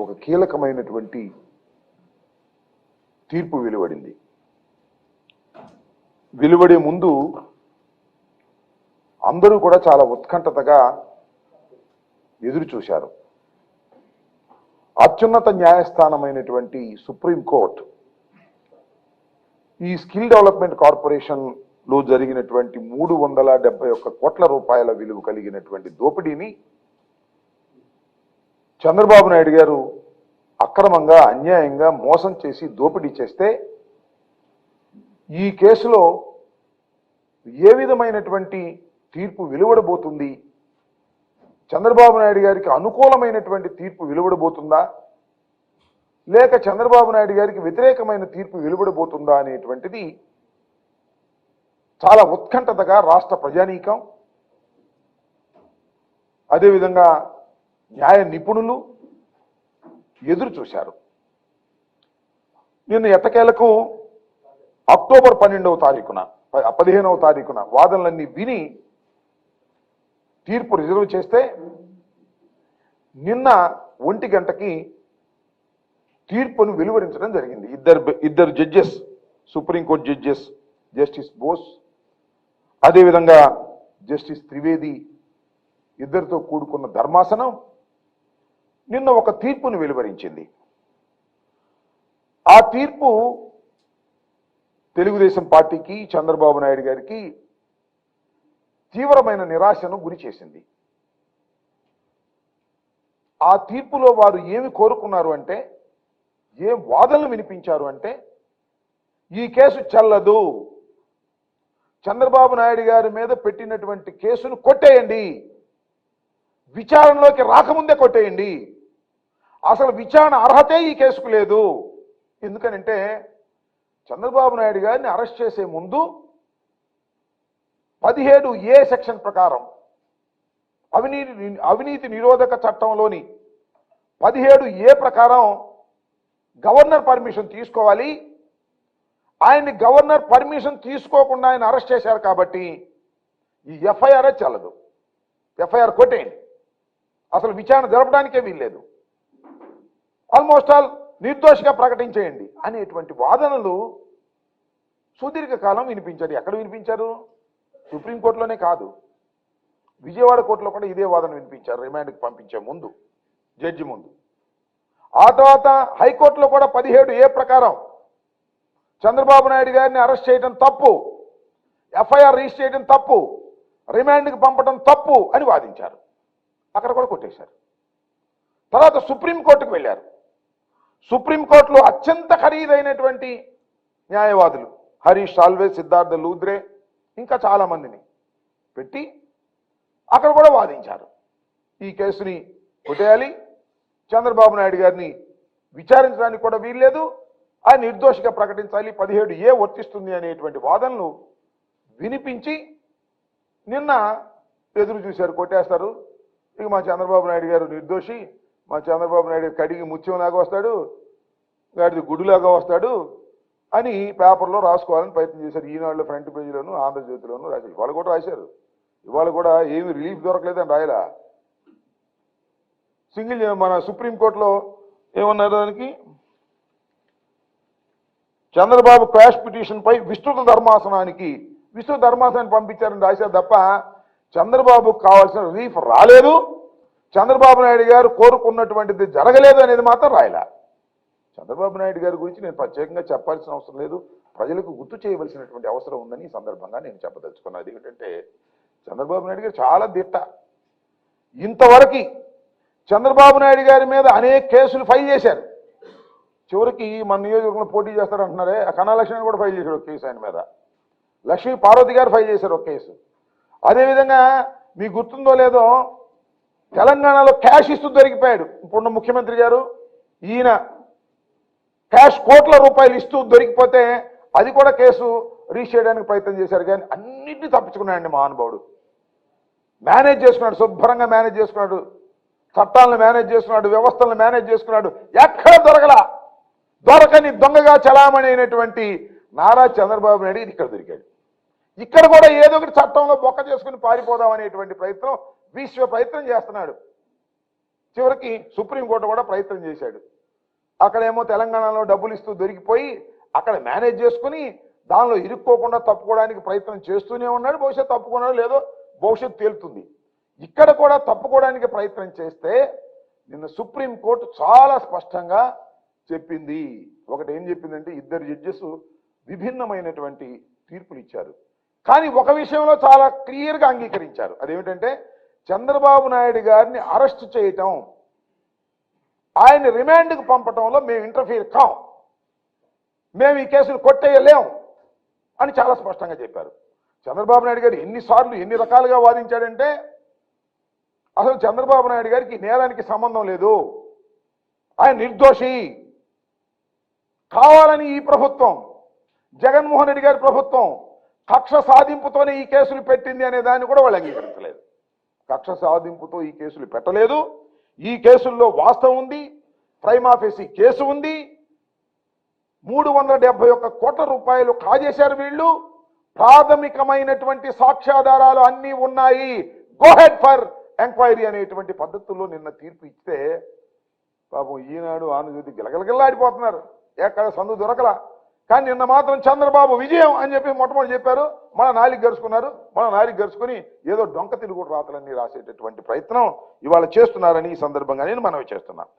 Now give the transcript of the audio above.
ఒక కీలకమైనటువంటి తీర్పు వెలువడింది. వెలువడే ముందు అందరూ కూడా చాలా ఉత్కంఠతగా ఎదురు చూశారు. అత్యున్నత న్యాయస్థానమైనటువంటి సుప్రీంకోర్టు ఈ స్కిల్ డెవలప్మెంట్ కార్పొరేషన్ లో జరిగినటువంటి 371 కోట్ల రూపాయల విలువ కలిగినటువంటి దోపిడీని చంద్రబాబు నాయుడు గారు అక్రమంగా అన్యాయంగా మోసం చేసి దోపిడీ చేస్తే ఈ కేసులో ఏ విధమైనటువంటి తీర్పు వెలువడబోతుంది, చంద్రబాబు నాయుడు గారికి అనుకూలమైనటువంటి తీర్పు వెలువడబోతుందా లేక చంద్రబాబు నాయుడు గారికి వ్యతిరేకమైన తీర్పు వెలువడబోతుందా అనేటువంటిది చాలా ఉత్కంఠతగా రాష్ట్ర ప్రజానీకం, అదేవిధంగా న్యాయ నిపుణులు ఎదురు చూశారు. నిన్న ఎట్టకేలకు అక్టోబర్ 12వ తారీఖున 15వ తారీఖున వాదనలన్నీ విని తీర్పు రిజర్వ్ చేస్తే నిన్న 1 గంటకి తీర్పును వెలువరించడం జరిగింది. ఇద్దరు judges, supreme court judges, justice Bose అదేవిధంగా జస్టిస్ త్రివేది ఇద్దరితో కూడుకున్న ధర్మాసనం నిన్న ఒక తీర్పును వెలువరించింది. ఆ తీర్పు తెలుగుదేశం పార్టీకి, చంద్రబాబు నాయుడు గారికి తీవ్రమైన నిరాశను గురి చేసింది. ఆ తీర్పులో వారు ఏమి కోరుకున్నారు అంటే, ఏం వాదనలు వినిపించారు అంటే, ఈ కేసు చెల్లదు, చంద్రబాబు నాయుడు గారి మీద పెట్టినటువంటి కేసును కొట్టేయండి, విచారణలోకి రాకముందే కొట్టేయండి, అసలు విచారణ అర్హతే ఈ కేసుకు లేదు. ఎందుకనంటే చంద్రబాబు నాయుడు గారిని అరెస్ట్ చేసే ముందు 17A సెక్షన్ ప్రకారం అవినీతి నిరోధక చట్టంలోని 17A ప్రకారం గవర్నర్ పర్మిషన్ తీసుకోవాలి. ఆయన్ని గవర్నర్ పర్మిషన్ తీసుకోకుండా ఆయన అరెస్ట్ చేశారు కాబట్టి ఈ ఎఫ్ఐఆర్ చెల్లదు, ఎఫ్ఐఆర్ కొట్టేయండి, అసలు విచారణ జరపడానికే వీల్లేదు, ఆల్మోస్ట్ ఆల్ నిర్దోషిగా ప్రకటించేయండి అనేటువంటి వాదనలు సుదీర్ఘకాలం వినిపించారు. ఎక్కడ వినిపించారు? సుప్రీంకోర్టులోనే కాదు, విజయవాడ కోర్టులో కూడా ఇదే వాదన వినిపించారు రిమాండ్కి పంపించే ముందు, జడ్జి ముందు. ఆ తర్వాత హైకోర్టులో కూడా 17A ప్రకారం చంద్రబాబు నాయుడు గారిని అరెస్ట్ చేయడం తప్పు, ఎఫ్ఐఆర్ రిజిస్టర్ చేయడం తప్పు, రిమాండ్కి పంపడం తప్పు అని వాదించారు. అక్కడ కూడా కొట్టేశారు. తర్వాత సుప్రీంకోర్టుకు వెళ్ళారు. సుప్రీంకోర్టులో అత్యంత ఖరీదైనటువంటి న్యాయవాదులు హరీష్ సాల్వే, సిద్ధార్థ లూద్రే ఇంకా చాలా మందిని పెట్టి అక్కడ కూడా వాదించారు. ఈ కేసుని కొట్టేయాలి, చంద్రబాబు నాయుడు గారిని విచారించడానికి కూడా వీల్లేదు, ఆయన నిర్దోషిగా ప్రకటించాలి, 17A వర్తిస్తుంది అనేటువంటి వాదనలు వినిపించి నిన్న ఎదురు చూశారు, కొట్టేస్తారు, ఇక మా చంద్రబాబు నాయుడు గారు నిర్దోషి, మా చంద్రబాబు నాయుడు కడిగి ముత్యంలాగా వస్తాడు, గాడిది గుడిలాగా వస్తాడు అని పేపర్లో రాసుకోవాలని ప్రయత్నం చేశారు. ఈనాడులో ఫ్రంట్ పేజీలోను, ఆంధ్రజ్యోతిలోను రాశారు. ఇవాళ కూడా రాశారు. ఇవాళ కూడా ఏమి రిలీఫ్ దొరకలేదని రాయలా. మన సుప్రీంకోర్టులో ఏమన్నారు, దానికి చంద్రబాబు క్వాష్ పిటిషన్పై విస్తృత ధర్మాసనాన్ని పంపించారని రాశారు తప్ప చంద్రబాబుకు కావాల్సిన రిలీఫ్ రాలేదు, చంద్రబాబు నాయుడు గారు కోరుకున్నటువంటిది జరగలేదు అనేది మాత్రం రాయలా. చంద్రబాబు నాయుడు గారి గురించి నేను ప్రత్యేకంగా చెప్పాల్సిన అవసరం లేదు, ప్రజలకు గుర్తు చేయవలసినటువంటి అవసరం ఉందని ఈ సందర్భంగా నేను చెప్పదలుచుకున్నది. ఏంటంటే చంద్రబాబు నాయుడు గారు చాలా దిట్ట. ఇంతవరకు చంద్రబాబు నాయుడు గారి మీద అనేక కేసులు ఫైల్ చేశారు. చివరికి మన నియోజకవర్గంలో పోటీ చేస్తారంటున్నారే, కన్నా లక్ష్మి కూడా ఫైల్ చేశారు ఒక కేసు, ఆయన మీద లక్ష్మీ పార్వతి గారు ఫైల్ చేశారు ఒక కేసు. అదేవిధంగా మీకు గుర్తుందో లేదో, తెలంగాణలో క్యాష్ ఇస్తూ దొరికిపోయాడు ఇప్పుడున్న ముఖ్యమంత్రి గారు. ఈయన క్యాష్ కోట్ల రూపాయలు ఇస్తూ దొరికిపోతే అది కూడా కేసు రిజిస్టర్ చేయడానికి ప్రయత్నం చేశారు, కానీ అన్నింటినీ తప్పించుకున్నాడండి మహానుభావుడు. మేనేజ్ చేసుకున్నాడు, శుభ్రంగా మేనేజ్ చేసుకున్నాడు, చట్టాలను మేనేజ్ చేసుకున్నాడు, వ్యవస్థలను మేనేజ్ చేసుకున్నాడు. ఎక్కడ దొరకని దొంగగా చలామణి అయినటువంటి నారా చంద్రబాబు నాయుడు ఇక్కడ దొరికాడు. ఇక్కడ కూడా ఏదో ఒకటి చట్టంలో బొక్క చేసుకుని పారిపోదాం అనేటువంటి ప్రయత్నం, ప్రయత్నం చేస్తున్నాడు. చివరికి సుప్రీంకోర్టు కూడా ప్రయత్నం చేశాడు. అక్కడేమో తెలంగాణలో డబ్బులు ఇస్తూ దొరికిపోయి అక్కడ మేనేజ్ చేసుకుని దానిలో ఇరుక్కోకుండా తప్పుకోవడానికి ప్రయత్నం చేస్తూనే ఉన్నాడు. బహుశా తప్పుకున్నాడో లేదో భవిష్యత్తు తేలుతుంది. ఇక్కడ కూడా తప్పుకోవడానికి ప్రయత్నం చేస్తే నిన్న సుప్రీంకోర్టు చాలా స్పష్టంగా చెప్పింది. ఒకటి ఏం చెప్పిందంటే, ఇద్దరు జడ్జెస్ విభిన్నమైనటువంటి తీర్పులు ఇచ్చారు. కానీ ఒక విషయంలో చాలా క్లియర్గా అంగీకరించారు. అదేమిటంటే, చంద్రబాబు నాయుడు గారిని అరెస్ట్ చేయటం, ఆయన రిమాండ్కి పంపటంలో మేము ఇంటర్ఫీర్ కాం, మేము ఈ కేసును కొట్టేయలేం అని చాలా స్పష్టంగా చెప్పారు. చంద్రబాబు నాయుడు గారు ఎన్నిసార్లు ఎన్ని రకాలుగా వాదించాడంటే, అసలు చంద్రబాబు నాయుడు గారికి నేరానికి సంబంధం లేదు, ఆయన నిర్దోషి, కావాలని ఈ ప్రభుత్వం జగన్మోహన్ రెడ్డి గారి ప్రభుత్వం కక్ష సాధింపుతోనే ఈ కేసులు పెట్టింది అనే దాన్ని కూడా వాళ్ళు అంగీకరించలేదు. కక్ష సాధింపుతో ఈ కేసులు పెట్టలేదు. ఈ కేసుల్లో వాస్తవం ఉంది, ప్రైమా ఫేసి కేసు ఉంది, 371 కోట్ల రూపాయలు కాజేశారు వీళ్ళు, ప్రాథమికమైనటువంటి సాక్ష్యాధారాలు అన్నీ ఉన్నాయి, గో హెడ్ ఫర్ ఎంక్వైరీ అనేటువంటి పద్ధతుల్లో నిన్న తీర్పు ఇస్తే పాపం ఈనాడు ఆంధ్రజ్యోతి గిలగిలగిల్లాడిపోతున్నారు. ఎక్కడ సందు దొరకలా. కానీ నిన్న మాత్రం చంద్రబాబు విజయం అని చెప్పి మొట్టమొదటి చెప్పారు. మన నాలిక గరుచుకున్నారు. మన నాలిక గరుచుకుని ఏదో డొంక తిరుగుడు రాతలన్నీ రాసేటటువంటి ప్రయత్నం ఇవాళ చేస్తున్నారని ఈ సందర్భంగా నేను మనవి చేస్తున్నాను.